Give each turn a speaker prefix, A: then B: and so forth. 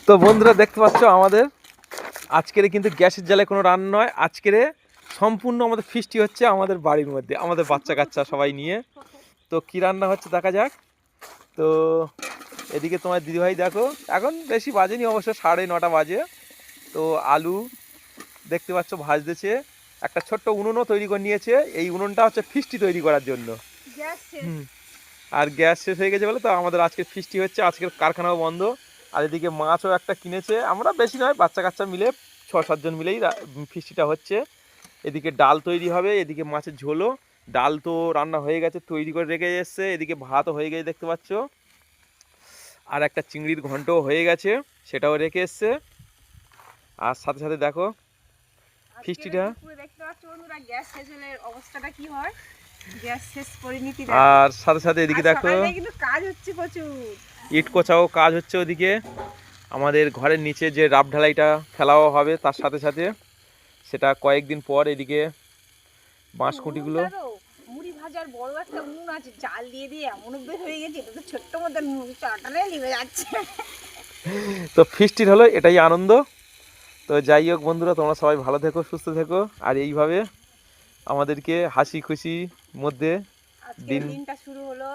A: তো বন্ধুরা দেখতে পাচ্ছ আমাদের আজকের কিন্তু গ্যাসের জ্বালায় কোনো রান্না নয়, আজকের সম্পূর্ণ আমাদের ফিস্টি হচ্ছে আমাদের বাড়ির মধ্যে, আমাদের বাচ্চা কাচ্চা সবাই নিয়ে। তো কী রান্না হচ্ছে দেখা যাক। তো এদিকে তোমার দিদিভাই দেখো, এখন বেশি বাজেনি অবশ্য, 9:30 বাজে। তো আলু দেখতে পাচ্ছ ভাজতেছে, একটা ছোট্ট উনুনও তৈরি করে নিয়েছে। এই উনুনটা হচ্ছে ফিস্টি তৈরি করার জন্য। আর গ্যাস শেষ হয়ে গেছে বলে তো আমাদের আজকে ফিস্টি হচ্ছে, আজকের কারখানাও বন্ধ। আর এদিকে মাছও একটা কিনেছে, আমরা বেশি নয়, বাচ্চা কাচ্চা মিলে 6-7 জন মিলেই ফিস্টিটা হচ্ছে। এদিকে ডাল তৈরি হবে, এদিকে মাছের ঝোলও, ডাল তো রান্না হয়ে গেছে, তৈরি করে রেখে এসছে। এদিকে ভাতও হয়ে গেছে দেখতে পাচ্ছ, আর একটা চিংড়ির ঘন্টও হয়ে গেছে, সেটাও রেখে এসছে। আর সাথে সাথে দেখো ফিস্টিটা, আর সাথে সাথে এদিকে দেখো ইট কোচাও কাজ হচ্ছে। ওদিকে আমাদের ঘরের নিচে যে রাব ঢালাইটা ফেলাও হবে, তার সাথে সাথে সেটা কয়েকদিন পর। এদিকে বাঁশকুঁটিগুলো
B: মুড়ি ভাজার বড় একটা উনুন আছে, চাল দিয়ে দিয়ে এমন বের হয়ে গেছে, এটা তো ছোট্ট মধ্যে চাটালে লিবে যাচ্ছে।
A: তো ফিস্টির হলো এটাই আনন্দ। তো যাই হোক বন্ধুরা, তোমরা সবাই ভালো থেকো, সুস্থ থেকো, আর এইভাবে আমাদেরকে হাসি খুশি মধ্যে
B: দিনটা শুরু হলো।